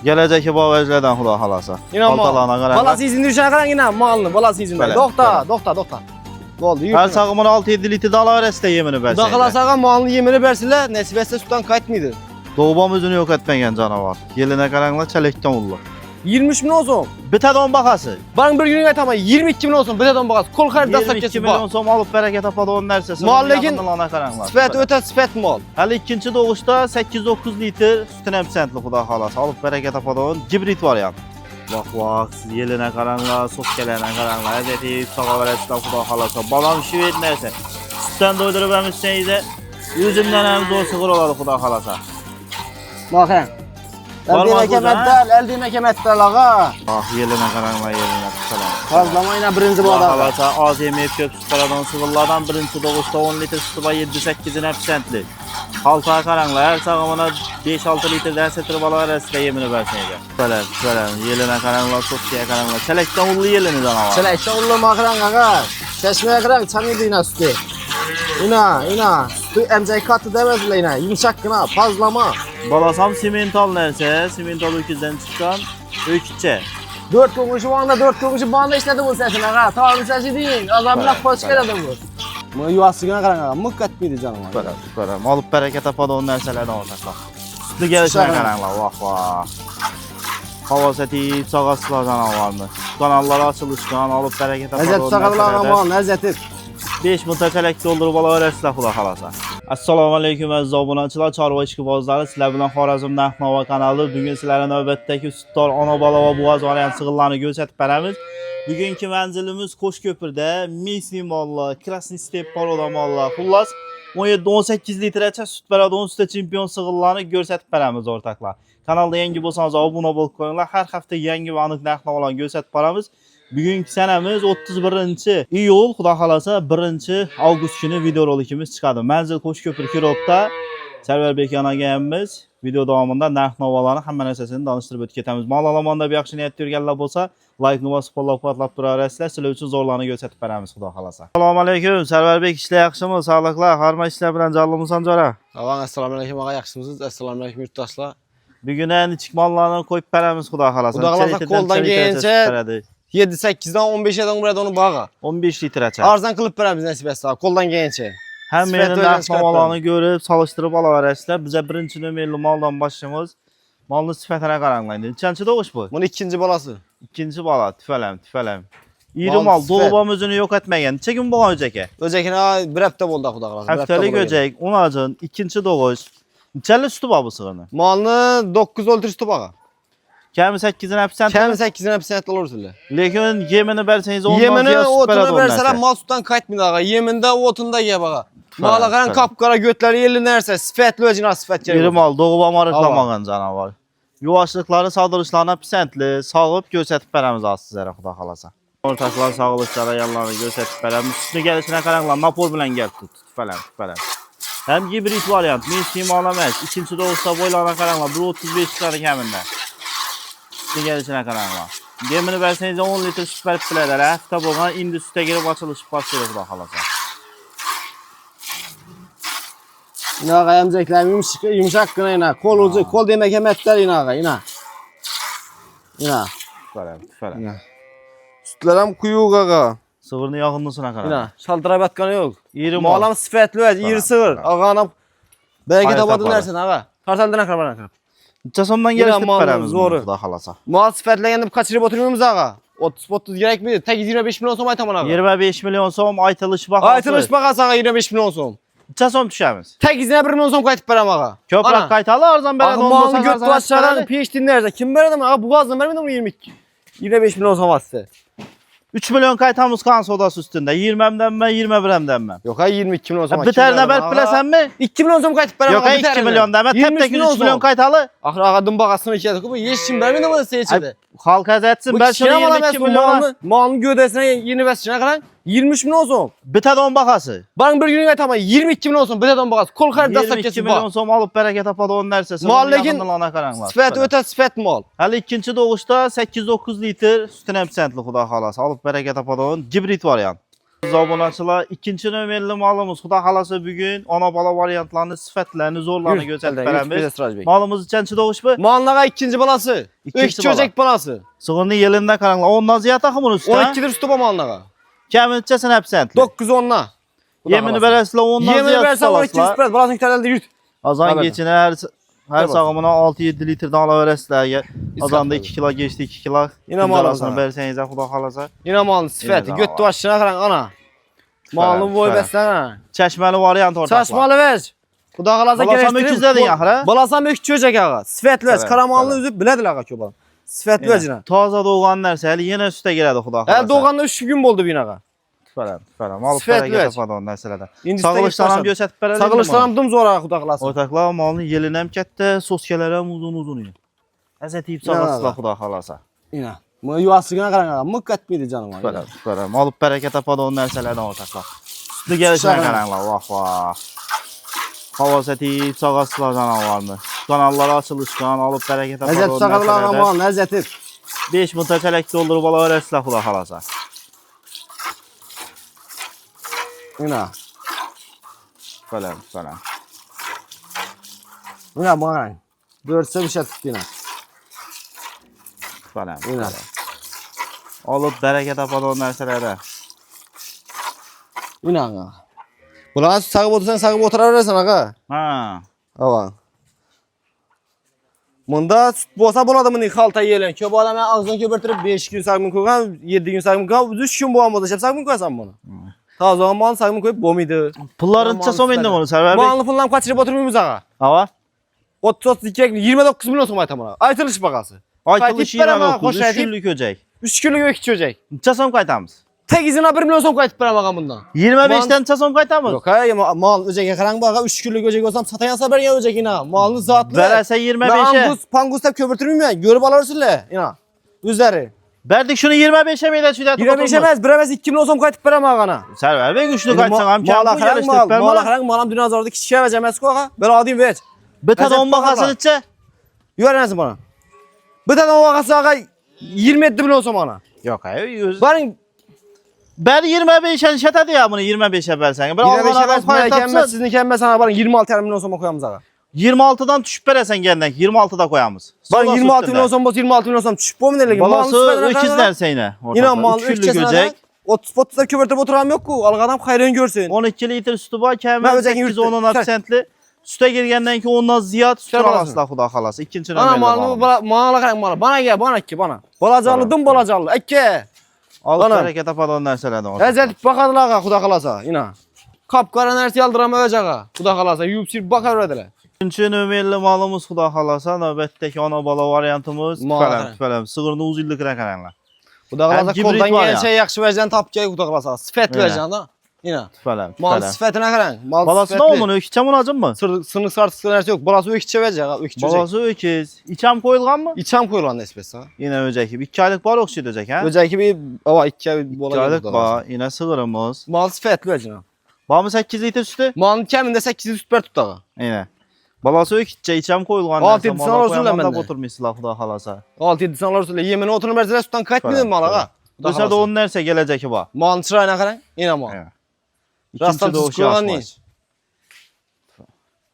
Gelecek babacılardan Xudo xolasa. Paltalana qarang. Balası izini düşene qarang yine malını, balası izini. Dokta. Oldu. Her sağımın 6-7 litre dala verəsdə yemini versin. Dağılasağa malını yemini versinler, nesip etse süttan kayıtmıydı. Doğubam özünü yok etməyən canavar. Yelinə qarangla çələkdən olur. 23 bin olsun. Bitə don baxası. Bana bir günün etama 22 bin olsun. Bitə don bakası. Kol xarid dastak 22 kesip milyon som alıb bərəkət apadı onun nərsəsi. Mallegin ona qaranglar. sifət ötə sifət mal. Hələ ikinci doğuşda 8-9 litr sütün əmsəntli Xudo xolasa. Alıb bərəkət apadı onun hibrit variant. Bax, siz yelinə qaranglar, soqqələrinə qaranglar. Əzəti sağa verəsində Xudo xolasa. Balam şüvət nərsə. Sütdən doydurub əmsənizə. Yüzümdən əmiz o sığır oladı Xudo xolasa. Baxın. Elde mekemətdəl ağa. Yelinə qaranglar, yelinə tutalım. Fazlama yine birinci bu adam. Xolasa az yeməyib köp sütlərdən sığırlardan birinci doğuşda 10 litr sütü var 7-8-in əmsəntli. Halkaya qaranglar, hər sağımına 5-6 litrdən sətir bala arasında yemini versinəcək. Bələn, yelinə qaranglar, soskiyə qaranglar. Çələkdən ullu yelini canavar. Çələkdən ullu mağıran ağa. Çeşmeye qarang, çanıydı yine sütü. İna. Sütü emcək katı demezler yine. Yumuşak kına, fazlama. Balasam simental nərsə, simental öküzdən çıxan öküzçə. 4 kokuşu bana 4 kokuşu bana işledi bu sesini ağa. Tamam sesi değil. Azamına poşket adı bu. Bu yuvasına qarang ağa. Mıqqat mıydı canım ağa? Bələm. Alıb bərəkət apadı onun nərsələrdən ortaqlar. Sütlü gəlişinə qaranglar, vax. Hava səti, sağasılar canavarını. Kanallara açılışdan alıb bərəkət apadı onun nərzəti sağadılar ağa, nərzəti. 5 minta çələk doldurub ala verəsilə Xudo xolasa. Assalomu alaykum aziz obunachilar, chorva ishqibozlari, sizlar bilan Xorazm Narx-navo kanali. Bugun sizlarga navbatdagi sutdor ona bola va bo'g'oz variant sig'irlarni ko'rsatib beramiz. Bugungi manzilimiz Qo'shko'pirda Messi mollar, Krasniy Step poroda mollar. Xullas 17-18 litracha sut beradigan usta chempion sig'irlarni ko'rsatib beramiz o'rtoqlar. Kanalda yangi bo'lsangiz obuna bo'lib qo'yinglar. Har hafta yangi va aniq narx-navolarni ko'rsatib beramiz. Bugungi sanamiz 31-iyul, Xudo xolasa 1-avgust kuni video rolikimiz chiqadi. Manzil Qo'shko'pir Kirovda Sarvarbek yonagamiz. Video davomida narx-navolarni hamma narsasini tanishtirib o'tib ketamiz. Ma'lumotda bir yaxshi niyatda yurganlar bo'lsa, like va qo'llab-quvvatlab turaverasizlar. Sizlar uchun zo'rlarni ko'rsatib beramiz, Xudo xolasa. Assalomu alaykum, Sarvarbek, ishlar yaxshimi? Sog'liklar, harma ishlar bilan jallimisan jora. Assalomu alaykum ağa, yaxshimisiz? Assalomu alaykum yurtdoshlar. Bugun ichki mollarni qo'yib beramiz, Xudo xolasa. Xudo xolasa qo'ldan kelgancha 7-8'dan 15'den buraya onu bağa. 15 litracha. Arzan qilib beramiz nasib etsa, qo'ldan kelgancha. Hammaning narx-navolarni ko'rib, solishtirib olaverasizlar. Biza birinchi nomerli moldan boshlaymiz. Molning sifatini qaranglar. Nechanchi doğuş bu? Buni ikkinchi bolasi. Ikkinchi bola, tüfəlim. İri mal, doğubam özünü yok etməyən. Neçə gün bo'lgan o'jaka? O'jakini bir hafta bo'ldi, Xudo xolasa. Haftalik o'jak, unacın, ikkinchi doğuş. Nechanli suti bor bu sig'irni? Molni 9 o'ltir suti bor. Kami 8'in hepsini. Kami 8'in hepsini olursunlar. Lekin yemini bersangiz ondan yemini ziyod süt beradi. Yemini verseler mal sütdan kaytmıyor ağa. Yeminde otunda ye bağa. Mala qaran kapkara götleri yerli nerse sifətli özünə sifət gəlir. İri mal, doğubam arıqlamağın canavar. Yuvaşlıqları, saldırışlarına pisentli, sağıb göstərib berəmiz az sizlərə, Xudo xolasa. Ortaqlar sağlıqlara yanlarını göstərib berəmiz. Üstünü gəlişinə qaranglar, napol bilən gəl tüfələm. Hem hibrit variant, Messi malaməz. İkinci doğuşda boylarına qaranglar, 1.35 çıxarı kəmində. Üstünü gəlişinə qaranglar. Yemini verseniz 10 litr süt verib bilərlər. Həftə boğan indi sütə girib açılış başlayır, Xudo xolasa. İna ağa emcəklər yumuşaq qına ina. Kol ucu, kol demək əmətlər ina ağa, ina. Tüfələm. Sütlərəm quyuq ağa. Sığırını yaxınlısına qarang. İna, şaldırabatqanı yox. İri mal. Malam sifətli öz, iri sığır. Ağanam bəlkə tabadı nərsən ağa. Tartaldan aqraban. Neçə sondan gəlişdirib verəmiz Xudo xolasa. Mal sifətləyəndə qaçırıb oturmuyoruz ağa. 30 gerek miydi? Tek 25 milyon som aytamam ağa. 25 milyon som aytılış baxası. Aytılış baxası ağa 25 milyon som. Neçə som düşəmiz? Tek izine 1 milyon som qaytıb verəm ağa. Köprək qaytalı arzan belə donda malını götdü aşağıdan peş dinlərsə. Kim verədim ağa? Boğazdan vermədim 25 milyon som astı. 3 milyon qaytamız kan sodası üstündə. 20'mdən mən, 21'mdən mən. Yox ay 22 milyon som. Bitərinə bər biləsənmi? 2 milyon som qaytıb verəm ağa. Yox 2 milyon demə. Təptəki 3 milyon qaytalı. Axır ağadım bağasını ikiyə bu heç kim vermədi bunu seçədə. Xalq əzətsin. Bəs 22 milyon. Malın gödəsinə yeni vəsçinə qaran 23 milyon som. Bitədon baxası. Bana bir gün aytama 22 milyon som bitədon baxası. Kol xarid dastak kesib. 22 milyon som alıb bərəkət apadı onun nərsəsi. Mallegin sifət ötə sifət mal. Hələ ikinci doğuşda 8-9 litr sütün əmsəntli Xudo xolasa. Alıb bərəkət apadı onun hibrit variant. Zabonaçılar ikinci nömerli malımız Xudo xolasa bugün ana bala variantlarını, sifətlərini, zorlarını göstərib verəmiz. Malımız ikinci doğuş bu. Malın ağa ikinci balası. İkinci bala. çocuk balası. Sığırının yelinde karanla. Ondan ziyad takımın üstü. 12'dir üstü bamalına ağa. Kemin hep sentli. 910'la. Yemini beresle ondan Yemini ziyad versen 12 salasla. spread. Balasın yüklerden de yürüt. Azan Tabii. geçine her sağımına 6-7 litrden alaveresler. Azan da tabii. 2 kilo geçti 2 kilo. Yine mal arasını alsana. bersenize Xudo xalasa. Yine malın sifeti. Yine Göt var. başına karan ana. Malın boyu Süper. beslen. Çeşmeli variant ortaklar. Saçmalı ver. Kuda kalasa Balasam öküz dedin yaxırı. Balasam öküz çocuk ağa. Sifet ver. Süper, Karamanlı süper. üzüp biledir ağa köbal. Sifet ver cina. Taza doğan nersə hələ yenə üstə gələdi Xudo xalasa. Doğanla 3 gün oldu bin ağa. Fərəm. Alıb Sifət bərəkət ver. tapadı o məsələdə. İndi Sağılışlaram göstərib bərəlim. Sağılışlaram dım zor ağa kuda kalasa. Ortaklar malını yelinəm kətdə, soskələrəm uzun. Əzət yiyib sağasıla Xudo xalasa. İna. Mı yuvasına karan ağa. Mıkkat mıydı canım ağa. Fərəm. Alıb bərəkət tapadı o nərsələrdən ortaklar. Üstü gəlişinə qaranlar. Vah. Havasət yiyib sağasıla canavarını. Kanallara açılışdan alıb bərəkət tapadı Əzət o sağırlar nərsələrdən. aman əzətir. 5 min tələk doldurub ala verəsilə Xudo xalasa. İna. Fərəm. İna bana. Dörtse bir şey tuttu yine. Fərəm. İna. Alıb bərəkət tapadı o nərsələrdən. İna ağa. Bulan sağıp otursan sağıp oturarsan ağa. Ha. Ağa. Bunda süt bolsa buladı mı xalta yelen. Köp adam ağzını köpürtürüp 5 gün sağımın koygan, 7 gün sağımın koygan, 3 gün boğan bolsa sağımın koysan bunu. Ta o zaman malın sağımın koyup bomiydi. Pulların çasom indi bunu Sərvər bəy. Malını pullan kaçırıp oturmuyoruz ağa. Hava. 32 29 milyon so'm aytaman. Aytılış bakası. Aytılış Qaytib beraman, 29, qo'sh 3 aytib. günlük öcək. 3 günlük öküz çocuk. Çasom qaytamız. Tek izine 1 milyon so'm qaytib beraman ağa bundan. 25'ten çasom qaytamız. Yok hay mal öcege karan bağa 3 günlük öcek olsam satayansa ben ya öcek ina. Malını zatlı. Verəsə 25'e. Pangus hep köpürtürüm ya. Görüp alırsın le ina. Üzeri. Verdik şunu 25'e mi də çüdə 25 emez, biremez 2 milyon so'm qaytib beraman ağana. Sərvər bəy güçlü qaytsan am Mal kam bu akaran yarışdırıb mal bərmə. akaran malam dinozorda kiçik vereceğim esko ağa. Ben alayım ver. Bir tane Əzət 10 baxasını baxarlar. içə. Yürənesin bana. Bir tane o ağası ağa 27 milyon so'm ana. Yox ay 100. Barın Bəli 25'e şətədir ya bunu 25'e bərsən. Bir 25 Allah'ın emez, pay bana kemmez, tapsın. sizin kemmez sana barın 26 milyon so'm koyamız ağa. 26'dan düşüb bərəsən gəndən 26'da qoyamız. Barın 26 milyon so'm boz 26 milyon so'm düşüp bu mu neyle? Balası öküz dərsə yenə. Yine mal öküzlü göcək. 30 da köpürtüp oturam yok ku. Alğadam hayrın görsün. 12 litr sütü var, Ben kəmər öcəkin 8 yürütdüm. 10 aksentli. Sütə girgəndən ki ondan ziyad süt Şöyle alasıla Xuda xalası. İkinci Ana nömrəli malını balım. mala karan mala. Bana gel bana ki bana. Balacalıdım balacalı. Ekke. Alıb Ana. hərəkət apadan nərsələrdən. Əzət bakadılar ağa xuda qalasa. İna. Kapkara nersi yaldıram öcağa. Xuda qalasa. Yuyup sirp bakar ödələr. İkinci nömrəli malımız Xuda xalasa. Növbətdəki ana bala variantımız. Mal. Tüpələm. Sığırını uz illik rəqənənlər. Xuda qalasa Həm koldan hibrit var gelen ya. şey yaxşı verəcən tap gəy xuda qalasa. Sifət Öyle. verəcən da. İna. Tüpələm. Mal sifətinə qaran. Mal Balası ne olmalı? Öküçəm unacın mı? Sınık sartısı nersi yok. Balası öküçə verəcək. Öküçə. Balası öküz. İçəm qoyulğan mı? İçam koyulan nesbesi ha. Yine öcəki. 2 aylıq var oxşu dözək hə? Öcəki bir ava 2 ay 2 bola aylıq var. Yine sığırımız. Mal sifətli verəcən. Var mı 8 litr sütü? Malın kəmində 800 süt bər tutağa. Yine. Balası ökütçə içəm qoyulğan. Altı yedi sana olsun lan məndə. Oturmuşlar Xuda xalasa. 6-7 sanlar usulü yeminə oturun verəcəklər sütdən qayıtmıyor malağa. Dösə də onun nərsə gələcəki var. Malın çırayına qaran, yenə mal. Evet. Rastan İkinci doğuş tutkulan yaşmaş. değil.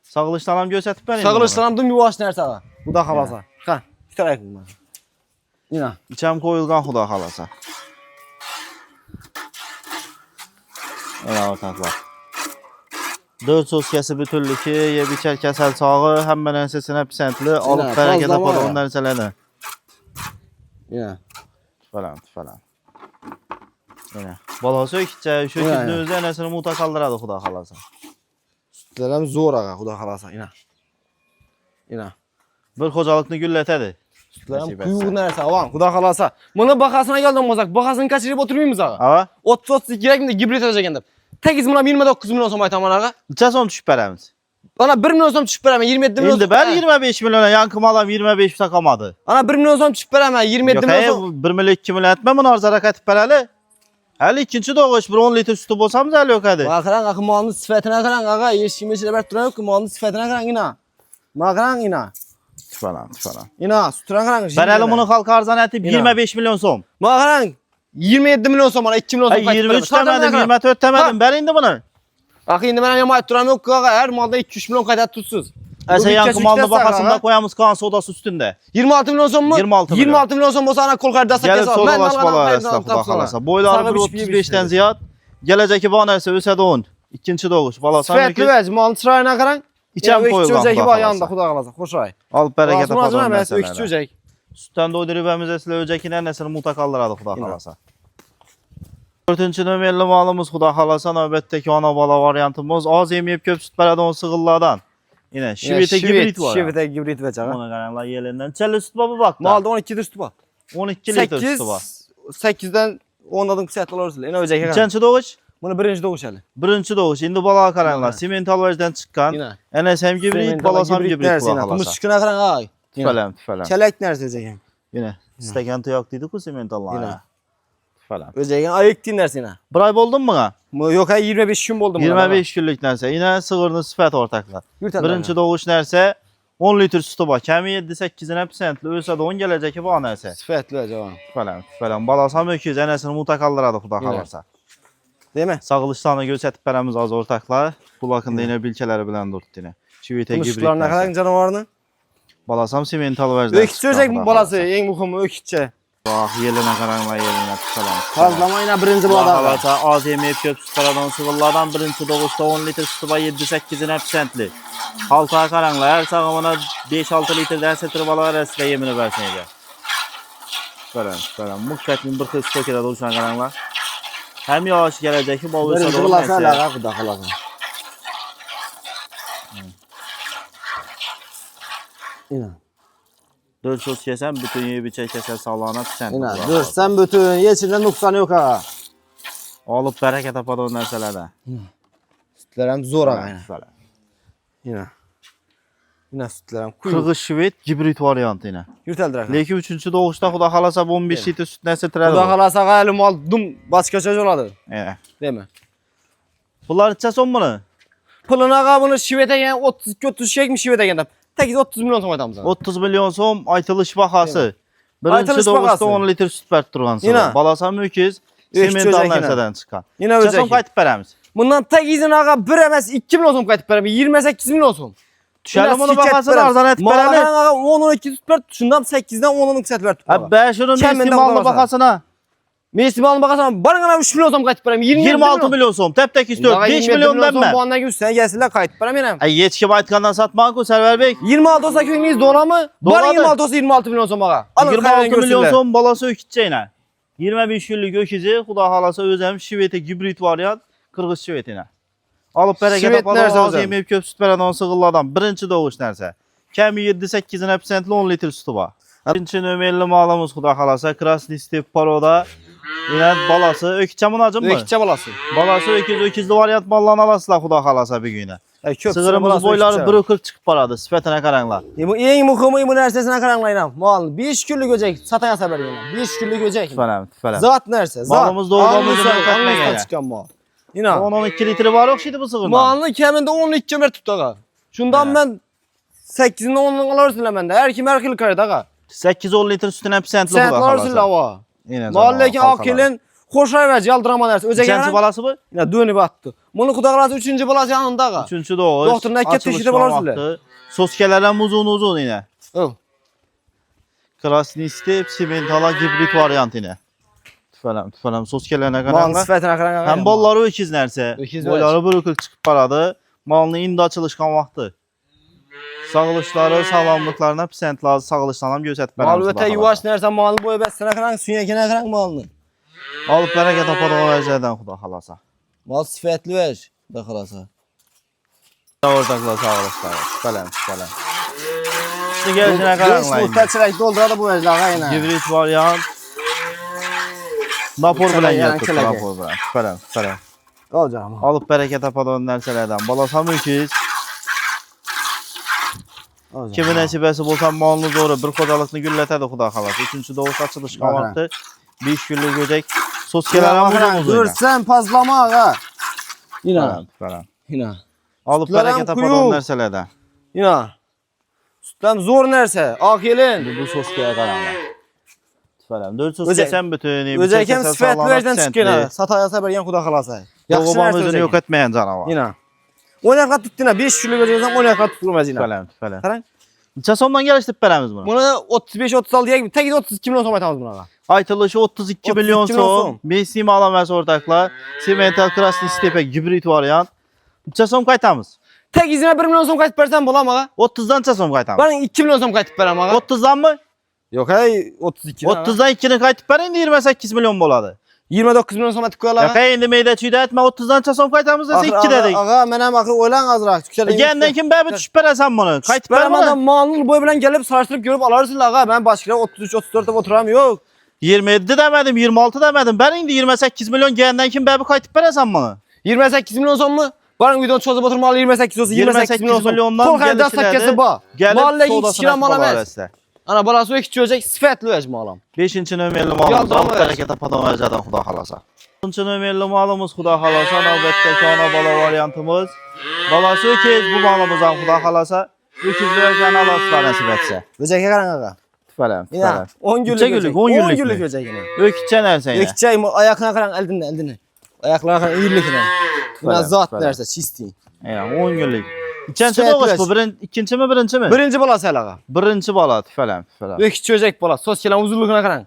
Sağılışlanam göstərib bənim. Sağılışlandım yuvaş nərsə ağa. Bu da xalasa. Ha, bir ayaqım var. Yenə. İçəm qoyulğan Xuda xalasa. Elə ortaqlar. 4 sos kəsib bütünlükü, yebikər kəsəl çağı, həmmən ənsisinə pisəntli, alıb bərəkət fazlama apadı ya. onun nərsələrini. Yenə. Tüpələm. Yenə. Balası ökütcə, şöküdünü özü ənəsini muta qaldıradı Xuda xalasa. Sütlərəm zor ağa, xuda xalasa. Yenə. Bir xocalıqını güllətədi. Sütlərəm Nasib quyuq etsə. nərsə avan, xuda xalasa. Bunu baxasına gəldim mozaq. Baxasını kaçırıb oturmayımız ağa. Hava? 30-32 girək gibrit edəcəkəndə. Tek izmına 29 milyon so'm aytaman ağa. Neçə son düşüb bərəmiz? Bana 1 milyon so'm düşüp veremem 27 milyon. İndi bər 25 milyona, yankım adam 25 takamadı. Ana 1 milyon so'm düşüp veremem 27 Yox, milyon so'm. 1 milyon 2 milyon etmə bunu arzara qətib bərəli. Həli ikinci doğuş, bir 10 litr sütü bolsamız həli yox ədi. Bakıran akı malının sifetine karan ağa. Yeşkim yeşile bert duran yok ki malının sifetine karan ina. Bakıran ina. Tüfələn. İna sütüren karan. Bərəli bunu xalq arzana etib İnan. 25 milyon som. Bakıran 27 milyon so'm bana 2 milyon so'm. Ay 23 demədim, 24 demədim. Bər indi bunu. Akı indi ben yama duran yok ki ağa. Her malda 2-3 milyon kaydet tutsuz. Ese yankı malını bakasında koyamız kan sodası üstünde. 26 milyon so'm mu? 26 milyon. 26 milyon so'm bo'lsa ana qo'l xaridasi Gelip kesib. sorulaş bala esnaf Xudo xolasa. Boyları 1.35'ten ziyad. Geleceki bana ise ösede 10. İkinci doğuş. Bala sen Sifatli vəz, malın çırayına qarang. İçen koyulgan Öküz Xudo var yanında xolasa. Xudo xolasa. Xoşay. Alıp bereket Lazım apadon emas, öküz meselelere. çöcək. Sütten doydurup evimize size öcekinden nesini muta kaldırады Xudo xolasa. 4-cü nömerli malımız Xudo xolasa növbətdəki ana bala variantımız az yemeyip köp süt berədən sığılladan. Yine şivite gibrit var. Şivite gibrit və çağa. Ona qaranlar yelindən. Çəli süt baba bak da. Malda 12 litre sütü var. 12 litre sütü var. 8'den 10'dan kısayet olarsın. Yine öcək qaran. İkinci doğuş. Bunu birinci doğuş həli. Birinci doğuş. İndi bala qaranlar. Simental vəcdən çıxan. Yine. Enes hem gibrit, balas hem gibrit Xudo Bunu xolasa. çıkına qaran ay. Tüfələm, tüfələm. Çələk nərsə öcək. Yine. Stəkan tuyak dedik ku simentallar. Yine. Tüfələm. Öcək ayıq din nərsə yine. Bir ay boldun mu ha? Yok ay 25 gün oldu. 25 günlük nərsə. Yine sığırını sifət ortaklar. Birinci doğuş nərsə 10 litr sütü var. Kəmi 7-8'in hepsentli. Ölsə də 10 gələcək ki, var nərsə. Sifətli acaba. Tüfələm, tüfələm. Balasam öküz, ənəsini muta kaldıradı Xudo xolasa. Değil mi? Sağılışlarını göstərib bərəmiz az ortaklar. Bu haqqında yine bilkələri bilən durdu yine. Çivite gibrit Kuşlar ne kadar canavarını? Balasam simental vəzdə. Öküz öcək balası en muhimi öküzçe. Bax, yelinə qaranlar yelinə tüfələm. Fazlama yine birinci Xudo balada. xolasa az yeməyib köp sütlərdən sığırlardan birinci doğuşda 10 litr sütü var 7-8'in hepsentli. Halka qaranlar her sağımına 5-6 litrdən setri balalar arasında yemini versin edə. Tüfələm. Muhkətin bir xız sökədə duruşan qaranlar. Hem yavaş gələcək ki, bol Birinci olsa da balası olmaz. alaqa Xudo xolasa. Yine. 4 sos yesen bütün yeyi bir çəkəsən sağlağına pişən. Yine. Dur sen bütün yeçinden noksanı yok ha. Alıp bərəkət apadı o nərsələrdə. Sütlerim zor ağa yine. Tüfələm. Yine. Yine sütlerim kuyu. Qırğız şivet gibrit variantı yine. Yürteldir ağa. Leki 3-cü doğuşda Xudo xolasa 15 litr süt nəsə tirədi. Xudo xolasa qaylı mal dum başqa söz oladı. Değil mi? Bunlar içə son bunu? Pılına qabını şivete gen 30 çekmiş şivete gen. Tek 30 milyon so'm aytamiz. 30 milyon so'm aytılış bahası. Birinci Aytılış doğuşda bahası. 10 litr süt bərk durğan Yine. sonra. Balasam öküz, Öküz simental özək yine. nərsədən çıxan. Yine Çəson öcək. qayıtıb bərəmiz. Bundan tek izin ağa bir emas 2 milyon so'm qaytib beraman. 28 milyon so'm. Düşəlim onu baxasın arzan etib Maldan bərəmiz. ağa 10-12 süt ver. Şundan 8'den 10'un kısat ver. Abi ben şunun Kəmindən mestimalını baxarsan. baxasına. Mesimalını bakarsan bana 3 milyon so'm qaytib beraman. 26 milyon so'm, tep-tek istiyor. 5 milyon demme. Bu andan gülsen gelsinler qaytib beraman. Ay yetki baytkandan satmağın ku Server Bey. 26 olsa köyünüz dola mı? Doladı. Bana 26 olsa 26 milyon so'm ağa. 26 milyon so'm balası ökütçeyine. 25 günlük öküzü Xudo xolasa özəm şivete gibrit variant Qırğız şivetine. Alıp bərəkət Şivet apadı nərsə az özəm? yeməyib köp süt verən sığılladan. Birinci doğuş nərsə. Kəmi 7-8'in hepsentli 10 litr sütü var. Birinci nömerli malımız Xudo xolasa Krasny Step Paroda. Yine balası öküçəmin acım mı? Öküçe balası. Balası öküzlü variant mallan alasılar Xudo xolasa bir günə. Köp Sığırımız boyları 1.40 çıxıb paradı. Sifətənə qaranlar. Bu en muhimi bu nersesine karanlayın. Mal 5 günlük göcek satan haber yine. 5 günlük göcek. Tüfələm. Zat nerse? Zat. Malımız doğudan bu yüzden katına gene. Çıkan mal. Yine. 10-12 litre var yok şimdi bu sığırdan. Malını keminde 12 ömer tut ağa. Şundan ben 8'inden 10'dan alırsın hemen de. Her kim her kıl kayıt ağa. 8-10 litre sütün hepsentli Sen Xudo alırsın xolasa. lava. Yine Mahalledeki akilin hoşay ver yaldırama nerse. Özel İkinci gelen. balası bu? Yine dönüp attı. Bunu kudaklası 3. balası yanında ağa. Üçüncü doğuş. Doktorun eket teşhidi balarsın. Soskələrən uzun yine. Öv. Krasny Step simentala gibrit variant yine. Tüfələm. Soskələrə Malın qaranlar. sifətine karan ağa. Hem bolları ökiz nərsə. Ökiz Boyları 1.40 çıxıb paradı. Malını indi açılışqan vaxtı. Sağılışları, sağlamlıqlarına pisent lazım. Sağılışlanam göstərib Mal bərəmiz. öte yuvaş nerse malını boyu bəssinə karan sünyekine karan malını. Alıp bərəkət apadı o vəzərdən Xudo xolasa. Mal sifətli ver. Baxılasa. Ortaklar sağılışları. Tüfələm. Şimdi gəlişinə qaranlar indi. Muhtaçıraq doldurada bu vəclağa yine. Gibrit variant. Napor bilən Yəni, yatır. kələkə. Napor bilən. Tüfələm. Al canım. Alıp bərəkət apadı o nərsələrdən. Balasam öküz. Kimin nəsibəsi bolsa malını doğru bir qocalıqını güllətədi Xudo xolasa. Üçüncü doğuş açılış qavartdı. 5 günlük göcək. Soskələrə Dur sen pazlama ağa. Yine. Tüfələm. Yine. Alıp Sütlərəm bərəkət apadı o quyuq. nərsələrdən. Yine. Sütlen zor nerse. Akilin. Bu soskəyə qaranlar. Tüfələm. 4 sos Özək- keçən bütün. Özeyken sifətli verdən çıkın. Sataya haber yan kuda xalasa. Doğubam özünü yok etmeyen canavar. Yine. 10 kat tuttuğuna 5 kilo vereceksem 10 kat tutulmaz yine. Falan. Qarang. Neçə somdan gəlişdirib berəmiz bunu? Bunu 35-36 gibi tek 32 milyon som aytamız buna. Aytılışı 32 milyon 32 milyon som. som. Besim alaməz ortaklar. Simental Krasny Stepe hibrid variant. Neçə som qaytamız? Tek izine 1 milyon som kayıt versen bulam ağa. 30'dan neçə som qaytamız? Ben 2 milyon som kayıt verem ağa. 30'dan mı? Yok hey 32. 30'dan 2'ni qaytıb berin 28 milyon boladı. 29 milyon som aytıp koyarlar. Yox, indi meydəçiydə etmə 30'dan neçə som qaytamız desə 2 dedik. Ağa mənim axı oylan azraq. Gəndən kim bəbi düşüb berəsən bunu? Qaytıb Benim bermə. adam malını boy bilen gelip sarıştırıp görüp alarsın ağa. Ben başka 33-34'te oturam yok. 27 demədim, 26 demədim. Bəri indi 28 milyon gəndən kim bəbi qaytıb berəsən bunu? 28 milyon son mu? Bana videonun çözüp oturmalı 28 olsun 28 milyon son. milyondan Kol kayda gəlişilədi. sakkesi ba. Gəlib Mahalle hiç sodasına kira mal emez. barəsində. Ana balası yok hiç çözecek sıfatlı öz malam. 5-ci nömrəli Yalnız malımız ama alıb hərəkətə padamacıdan xuda xalasa. 6-cı nömrəli malımız xuda xalasa, növbətdəki ana bala variantımız. Balası öküz bu malımızdan xuda xalasa. Öküz verəcən Allah sizə nəsib etsə. Öceke karan ağa. Tüfələm, Ya tüfələm. 10 günlük Neçə günlük, 10 günlük mü? günlük öcek yine. Öküzcə nərsə yenə. Ökçey ayakına karan eldinle. Ayaklarına karan iyirlikine. Yine Falan, zat falan. derse çisti. Yəni 10 günlük. İkinci Sifət doğuş versin. bu, ikinci mi, birinci mi? Birinci balası el ağa. Birinci bala, tüfələm, tüfələm. Ökçü çözecek balası. Sos gelen uzunluğuna karan.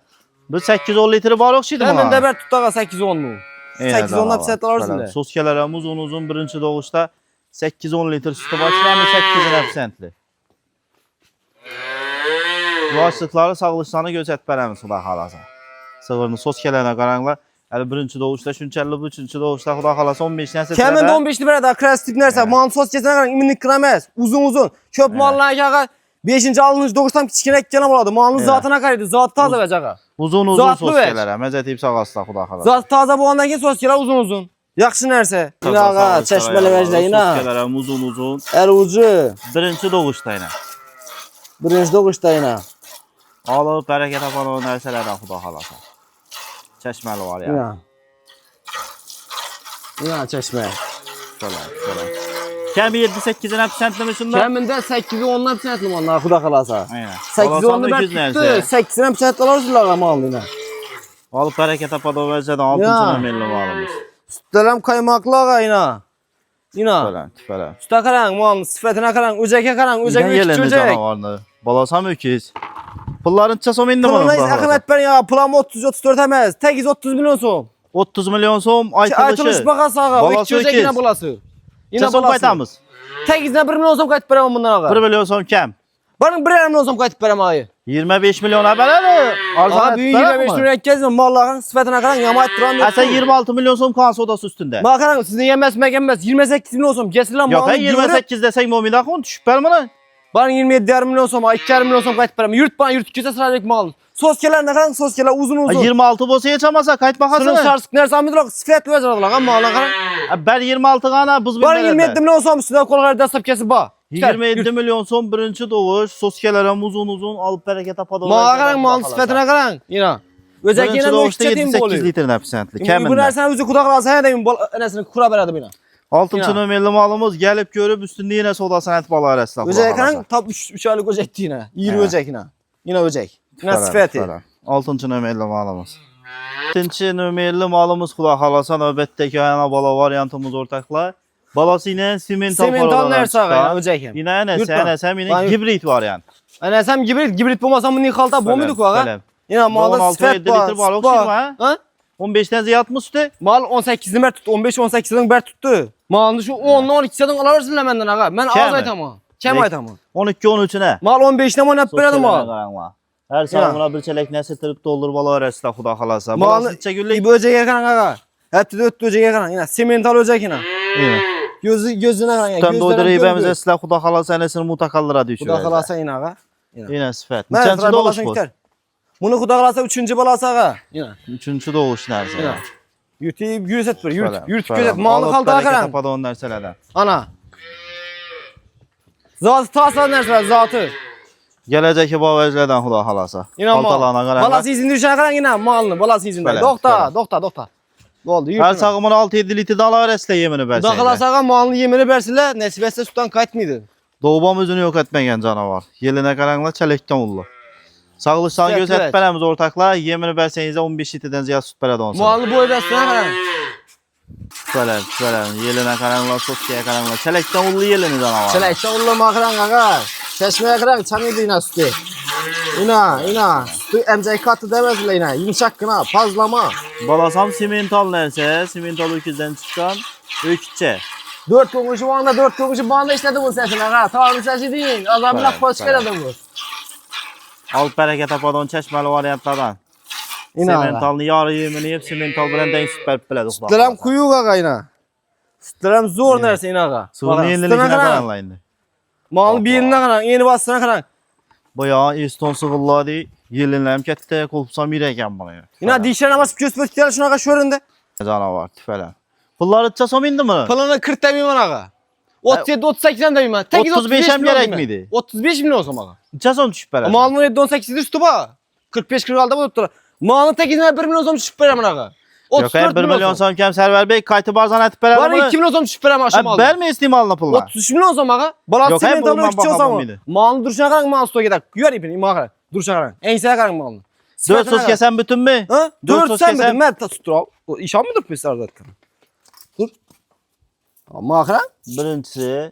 Bu 8-10 litri var oxşuydu Hemen buna. de ber tut ağa 8-10 mu? 8-10'la bir set alarsın de. Soskələrəm uzun birinci doğuşda 8-10 litr sütü var. Həm 8-10 efsentli. Yaşlıqları sağlıqlarını göstərpərəm suda xalasa. Sığırını soskələrinə qaranlar. Hələ birinci doğuşda şünkəlli, bu üçüncü doğuşda xuda xalasa 15 nəsə. Kemen de 15'li bir daha kras tip nerse. Mal sos kesene karan iminlik kıramaz. Uzun. Çöp malına ağa 5. alınış doğuştan kiçikine gene buladı. Malın zatına karıydı. Zatı taze verecek ağa. Uzun Zatlı soskələrə. Məzətib sağasla xuda xalasa. Zatı taze bu ondan ki sos kere uzun. Yaxşı nerse. Yine ağa çeşmeli vecde yine. Soskələrəm uzun. El ucu. Birinci doğuşda yine. Birinci doğuşta yine. Alıb bərəkət apan o nərsələrdən xuda xalasa. Çeşməli var ya. Yine çeşme. Şöyle. Kəmi 7-8-in hep sentlimişində? Keminde 8'i 10'la bir senetli onlar kuda kalasa. Aynen. 8'i 10'la bir tuttu. 8'ine bir senetli alarsın ağa mal yine. Alıp bərəkət apan o vəzədən 6-cı Ya. nömrəli malımız. Sütlerim kaymaklı ağa yine. Yine. Tüfələm. Süta karan malın sıfatına karan. Öceke karan. Öcek Neden üç yelendi çocuk. canavarını? Balasam öküz. Pulların çasom indi mi? Pulunayız akımet ben ya. Pulam 30-34 emez. Tekiz 30 milyon son. 30 milyon som Aytılış aytılışı. bakası ağa. Balası Üç çocuk öküz. yine bulası. Yine Çasom bulası. qaytamız. Tekizine 1 milyon son kayıt veremem bundan ağa. 1 milyon som kəm. Benim 1 milyon son kayıt veremem ağa. 25 milyona belədir. Ağa büyük 25 milyon gezmem. Mallahın sıfatına karan yama ettiram yok. Sən 26 milyon som kan sodası üstündə. Bakarım sizin yemez megemez 28 milyon son. Kesilen Yox, malını 28 desək momidə xon düşüb bəlmənə. bana 27 milyon son. 2 milyon son kayıt veremem. Yurt bana yurt küse sıracak mal. Soskeler ne kadar soskeler uzun. 26 bosa yaşamasa qayıt Sınıf baxasın. sarsık neresi amidrak sıfatlı vezer lan malına karan. Bəli 26 qana buz Bana 27 milyon son üstüne kolları destek kesip ba. 27 milyon son birinci doğuş, soskələrim uzun alıp bərəkət apadı. Mağa karan malın sıfatına karan. Yine. Özel Birinci yine doğuşda ölçeceğim bu 7-8 oluyor. litr nəfsentli, Bu kəmində. dersen üzü kudak alsa ya demin enesini kura beradı bina. 6-cı Yine. nömrəli malımız gəlib görüb üstündə yenə soda sənət balığı rəslə. Özel karan tap 3 aylık öcekti yine. 20 He. öcek yine. Yine öcek. Yine sıfatı. 6-cı nömrəli malımız. 7-ci nömrəli malımız xula xalasa növbətdəki ayana bala variantımız ortaqlar. Balası ilə simental Simental paradan neresi ağa çıxar. öcekim. Yine nəsə, Yurtdan. nəsə, Ben yine yurt- hibrit variant. Enesem gibrit bulmasam bunu yıkalta bu muydu ağa? Belem. Yine malda 16-17 sıfat litre var, okşayır mı, ha? Ha? 15'ten ziyad üstü? Mal 18'ini ber tuttu, 15-18'den ber tuttu. Malını şu 10'la 12'den alarsın la benden ağa. Ben Kem az mi? aytamam. Kem Peki. aytamam. 12-13'üne. Mal 15'den on hep beredim mal. Her sağımına bir çelek nəsə tirib doldur bala arasında xuda xalasa. Malını Balası çəkirlik. İbi öcek yakaran ağa. Hep de öttü öcek yakaran. Yine simental öcek yine. Gözüne karan. Təm doydur eybəmizə silah xuda xalasa ənəsini mutakallıra düşür. Kuda kalasa yine ağa. Yine sifət. Ben Neçənci sıra doğuş balasını bu? gider. Bunu kuda kalasa 3. balası ağa. Yine. 3-cü doğuş nəsə. Yine. Yürütüp yürüset bir yürüt gözet. Malı kaldı karan. Tapada onun nərsələrdən. Ana. Zatı tasa neresi zatı. Gələcək ki, bu vəclədən xuda xalasa. Yine mal. Altalana qaranlar. Balası izin düşen karan yine malını. Balası izin. Böyle, Dokta. Oldu Her yürütme. sağımına 6-7 litrdə ala arasında yemini Kuda bərsən. kalasa ağa malını yemini bersinler. Nesip etse sudan kayıt mıydı? Doğubam özünü yok etməyən canavar. Yelinə qaranlar çələkdən oldu. Sağlıqsan Sifət, göz sifət. etbərəmiz ortaqlar. Yemini bərsənizə 15 litrdən ziyad süt bərədə onsa. Malını boy bersinler karan. Şöyle. Yeline karanlar, soskaya karanlar. Çelekten ullu yelini canavar. Çelekte ullama akıran kaka. Çeşmeye akıran çamıydı yine sütü. İna. Sütü emcek katı demezler yine. Yumuşak kına, pazlama. Balasam simental nerse, simental öküzden çıkan öküzçe. 4 konuşu bana 4 konuşu bana işledi bu sesine ha. Tamam sesi değil. Azamına poşket adam bu. Alıp bereket apadon çeşmeli varyantlardan. İna. Simentalını yarı yemini yiyip simental bilen denk süt verip biledik. Sütlerim kuyu kaka yine. Sütlerim zor nerse yine kaka. Sığırın yenilikine karanla indi. Malı bir yerine karan, yeni basına karan. Bayağı eston sıvılladı. Yelinlem kette kolpsam yireken bana. Yine dişlerine basıp göz gider şuna kaç şöründe. Canavar tüfelen. Pulları çasam indi mi? Pılını 40 demeyim kaka. 37-38'den demeyim ben. 35'em gerek miydi? 35 milyon olsa kaka. Çasam düşüp beren. Malının 18'de üstü bak. 45-46'da bu tuttu. Malının tekizine 1 milyon olsa düşüp verem kaka. Yok hayır 1 milyon sam kem Server Bey kayıtı barzan etip beren. Bana 2 milyon olsa düşüp verem aşağı malı. Ben mi isteyeyim alına pulla? 33 milyon olsa kaka. Balası Yok, hayır, mentalına bundan 3 olsa bakamam mı? mıydı? Malını duruşuna karan malı stoğa gider. Güver ipini ima karan. Duruşuna karan. Enseye karan malını. 4 sos kesen bütün mü? Ha? 4 4 sos sen kesen. mi? Ben tuttur al. İşan mıdır pısar zaten? Dur. Ama karan. Birincisi,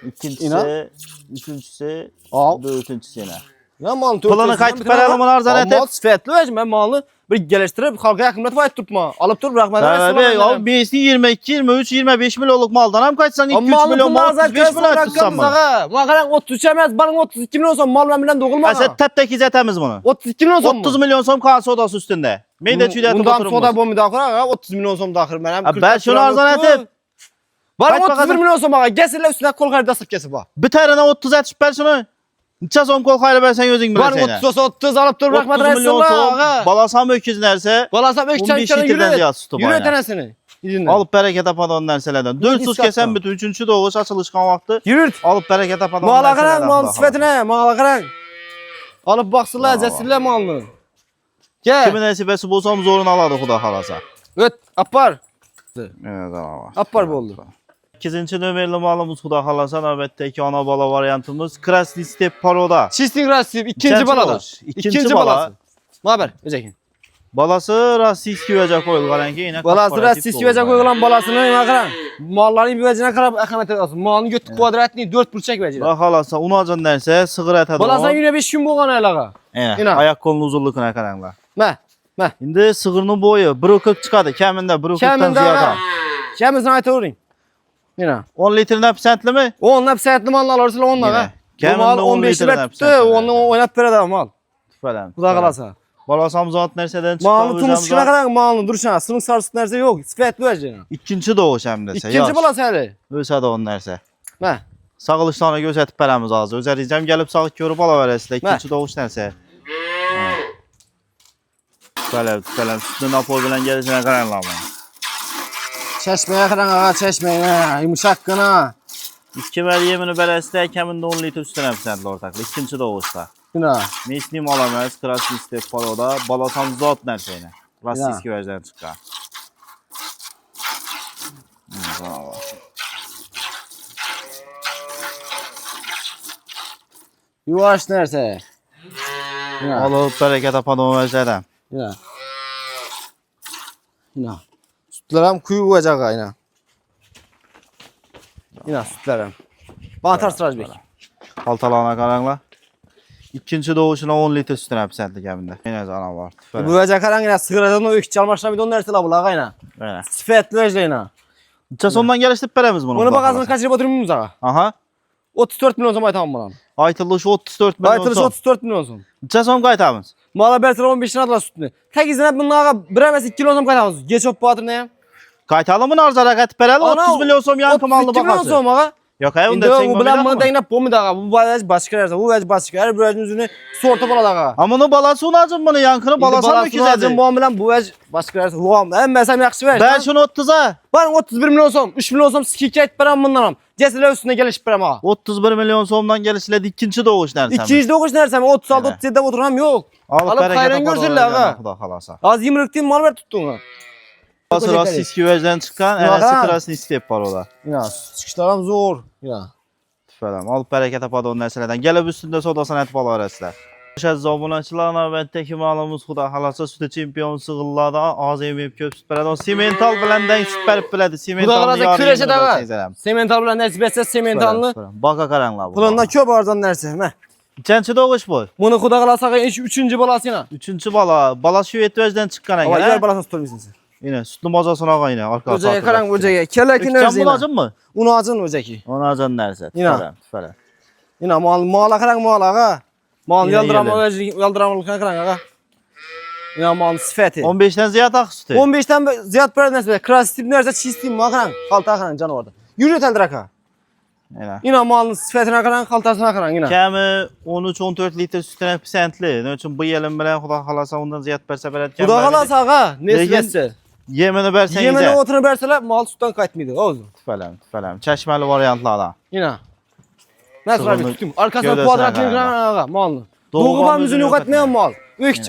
ikincisi, İnan. üçüncüsü, Al. dördüncüsü yine. Ya malını Pılını kayıt verelim onu arzan etip. Mal sifetli verim ben malını bir geliştirip halka yakınlığı var tutma. Alıp dur bırakma. Server Bey abi birisi 22, 23, 25 milyonluk maldan hem kaçsan 2-3 milyon mal 35 milyon tutsan bana. Makaran 33 emez bana 32 milyon son mal ben bilen doğulma. Sen tepteki zetemiz bunu. 32 milyon son 30 milyon som kansı odası üstünde. Meyde tüyde Bundan oturmuş. sonra bu müdahale 30 milyon son dahil ben hem. Ben şunu arzan etip. Bana Kaç 31 bakalım. milyon son bana. Gesinle üstüne kol kaydı sık kesip bak. Bir tane 30 et şüpher şunu. Neçə som kol xaylı versən özün Bana bilirsən. 30 alıp dur 30 bırakma milyon som ağa. balasam öküz nersə. Balasam 15 ökçen litrdən yürü. ziyad sütü Yürü bayına. tanesini. İzinle. Alıp bərəkət apadan nərsələrdən. 4 sus diskatdan. kəsən bütün 3-cü doğuş açılışqan vaxtı. Yürü. Alıp bərəkət apadan Mala karan mal sifetine mala karan. Alıp baksınlar Bravo. cesille malını. Gel. Kimin nəsibəsi bulsam zorunu aladı xuda xalasa. Öt apar. Evet var. Apar bu oldu. İkinci nömerli malımız xuda xalasa növbətdəki ana bala variantımız Krasny Step Paroda. Çistin rasip ikinci balada. doğuş. İkinci bala. balası. Ne haber? Özekin. Balası Rossiyski vəcə qoyulğan ki, yine Balası rasip sivecek koyulan balasını ne karan. Malların bir vecine karab akamet edasın. Malını götü kvadratını 4 burçak vecine. Bax xalasa unacan dərsə sığır ətə Balasan yine 5 gün boğan aylağa. İnan. Ayak kolunu uzunluğuna qaranlar. Meh. İndi sığırının boyu 1.40 çıxadı. Kəmində 1.40-dan Keminde ziyada. ağa. Kemizden ayet uğrayın. Yine. 10 litrdən pisentli mi? Onunla hep seyretli malını alırsın onunla Yine. ha. Bu Keminde mal 10 15 litreden lira hep tuttu. seyretli. Onu oynat ver adam mal. Falan. Bu da kalasa. Balasam zat nərsədən çıxdı. Malını tumuşkuna kadar malını duruşana. Sınık sarısı nerede yok. Sifetli vecine. İkinci doğuş həm desə. İkinci balası hele. Ölsə də onun nərsə. Meh. Sağılışlarına gözətib pərəmiz azı. Özəricəm gəlib sağ görüb ala verəsilə. İkinci doğuş nərsə. Falan. Sütün Napol bilən gəlişinə qaranlar mı? Çeşmeye kadar ağa çeşmeye. Yumuşak kına. İki məli yemini bərəsilə kəmində 10 litr üstünə pisentli ortaqlı. İkinci doğuşda. Yine. Mesnim alamaz, Krasny Step Paroda, balasam zat nərsəyinə. Rossiyski vəcdən çıxqa. Yuvaş nerede? Yine. Alıb bərəkət apan o vəcdən. Yine. Yine. Sütlerim kuyu koyacak yine. Yine sütlerim. Bana ters tıraş bek. Paltalana qaranla. İkinci doğuşuna 10 litr sütünə pisentli kəmində. Yenə cana var. Bu vecek karan yine sigaradan o ökçe almışlar bir de onun nerede la bulağa yine. Belə. Sifetli vecde yine. Neçə sondan gəlişdirib bərəmiz bunu. Onu bakasını kaçırıp oturmuyuz ağa. Aha. 34 milyon zaman tamam bana. Aytılış 34 milyon Aytılış son. 34 milyon son. Neçə son qaytamız? Mala bertele 15 lira atla sütünü. Tek izine bunun ağa biremez 2 kilo son kaytamız. Geç hop batır ne ya? Qaytalımın arzara qət bərəli 30 milyon som yan kımallı 32 milyon baxası. son ağa. Yok hayır onu İndi da sen bu bilen bana deyinə bu mu dağa? Bu vec başka yerse. Bu vec başka yer. Bu vecin üzünü sorta bala dağa. Ama onu balası unacım bunu yankını balasam mı güzeldi? Bu bilen bu vec başka yerse. Bu am. Ben mesela yaxşı ver. Ben şunu 30'a. Ben 31 milyon som. 3 milyon som sikik et beram bundanam. Cesiler üstüne geliş beram ağa. 31 milyon somdan gelişledi ikinci doğuş nersen. 209 nersem 36 37'de oturam yok. Alıp kayran görsünler ağa. Halasa. Az 20 rıktığın mal ver tuttun ha. Balası Rossiyski vecden çıkan Yok, enesi ha. Krasny Step var ola. Ya çıkışlarım zor. Ya. Falan. Alıp bərəkət apadı onun nəsələdən. Gəlib üstündə sodasan ət bala verəsilər. Aziz obunachilar, navbatdagi ma'lumot xudo xolasa sut chempion sig'illarda oz yemib ko'p sut beradi. Semental bilan dang sut berib biladi. Xudo Semental xolasa kurashadi. Semental bilan nasib etsa sementalni. Baka qaranglar bu. Pulundan ko'p arzon narsa. Mana. Nechanchi doğuş bu? Buni xudo xolasa 3-chi bolasina. 3-chi bola. Bola shu etvajdan chiqqan ekan. Yer bolasini tutolmaysiz. Yine sütlü mazasını ağa yine. O'jaga qarang, o'jaga. Kelakin o'zi. o'zi. Bu acın mı? Uni ajin o'jaki. Ona acın nerse. Yine. Falan. Yine mala qarang malaga. Mal Yine yaldıramlıkına qarang ağa. Yine mal sifati. 15'ten ziyad ak sütü. 15'ten ziyad bir narsa. Kras tip narsa çistim ma qarang. Xalta qarang canavarda. Yürü teldirak ha. Yine malın sifatına qarang, xaltasına qarang yine. Kemi 13-14 litre sütüne pisentli. Ne için bu yelin bilen xudo xolasa ondan ziyad berse belet. Xudo xolasa ağa, nesbetse. Yemini bersen Yemini güzel. otunu berseler mal süttan qaytmaydı. Oğuz. Falan. Çeşmeli varyantlarda. Yine. Nasıl bir tutum? Arkasına gövdesine kuadratını qarang. qarang ağa malını. Doğuban Doğuban müziğini müziğini yok etmeyen mal.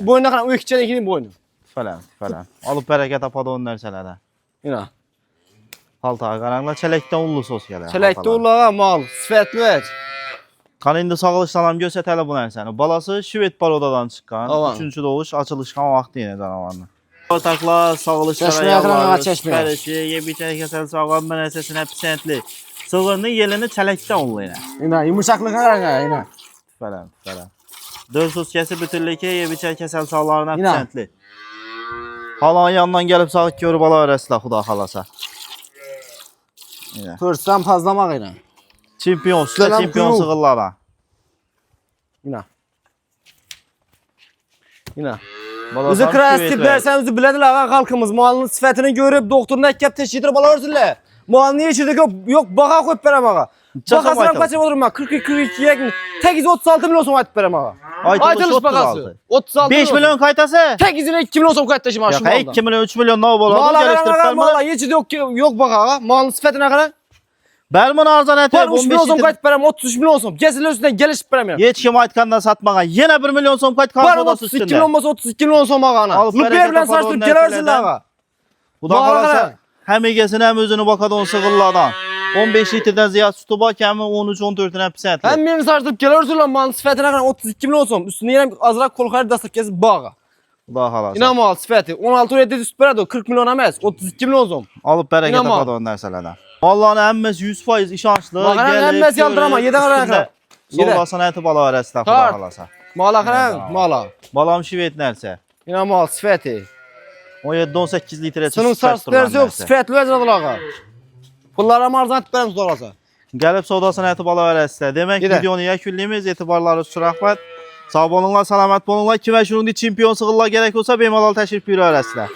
Boyuna qarang, ökçenikinin boynu. Falan. Alıp bereket apadı onun nerselerde. Yine. Haltağa qaranglar çelekten ullu sos gelir. Çelekte ulağa mal, sifatli et. Kan indi sağılışlanam göstərəli bu nərsəni. Balası Şvet Barodadan çıxan, Aman. 3-cü doğuş açılışkan vaxtı yenə canavarını. Ortaklar sağılışlara Çeşməyə qıran ağa yalvarır. çeşməyə. Pərişi, yebiçək kəsəl sağlam mənəsəsinə pisentli. Sığırının yelini çələkdən ullu yenə. Yine yumuşaklık qarang ağa yine. Falan. Döl sos kəsi bütünlükə yebiçək kəsəl sağlarına Yine. pisentli. Halan yandan gəlib sağ görüb ala öyrəsilə xuda xalasa. Yine. Fırsam fazlamak yine. Çempion, sütə Sələm çempion kuyruq. sığırlara. Yine. Yine. Balası Bizi Şvet kreatif və- derseniz bilediler ağa halkımız malının sifatını görüp doktorun ekkep teşhidir bala örsünler. Mal niye içirdik yok baka koyup verem ağa. Çakal Bakasına aytalım. kaçıp oturma 42 yekin 836 milyon som ayıp verem ağa. Aytılış bakası. 36. 36 5 milyon kaytası. Tek izine 2 milyon som kayıt taşıma Ya şu malda. 2 milyon 3 milyon ne olur? Mala Geliştirip qarang ağa vermeli. mala içirdik yok baka ağa. Malın sifatına qarang. Berman arzan eti Var 3 milyon 15 som litre. kayıt verem 33 milyon som. Kesinler üstünden gelişip verem. Hiç kim aytkandan satmagan. Yine 1 milyon som kayıt Var kalsa odası 32 üstünde. milyon olmasa 32 milyon som ağa ana. Alıp Lupiye bereket bilen apar sarstırıp onun geleversinler erkelerden. ağa. Bu da Mala kalasa qarang. hem egesine hem özünü bakadon sığırlardan. 15 litreden ziyad sütü bak hem 13-14'üne pisentli. Hem birini sarstırıp geleversinler malın sifatına qarang 32 milyon som. Üstüne yine azrak kol kayır dastık kesip bağa. Bu da kalasa. İnan mal sifati 16-17 süt verdi o 40 milyon emez 32 milyon som. Alıp bereket İnanma. apardon derselerden. Vallahi emmesi 100% işançlı. Bakaran emmez yaldırama, yedi qarang qarang. Yedi. Solgasına eti bala arasında Tart. xuda kalasa. Mala qarang mala. Balam şivet nerse. İnan mal sifati. 17-18 litre Sının sarstırsı yok sifatli vezradılar ağa. Pullara marzan etip verem sorasa. Gəlib sodasına eti bala öyrəsizlər. Demək Gedək. videonu yekünlüyümüz, etibarları üçün rəhmət. Sağ olunlar, salamat olunlar. Kimə şunun çempion sığırlar gərək olsa bemalal təşrif buyur öyrəsizlər.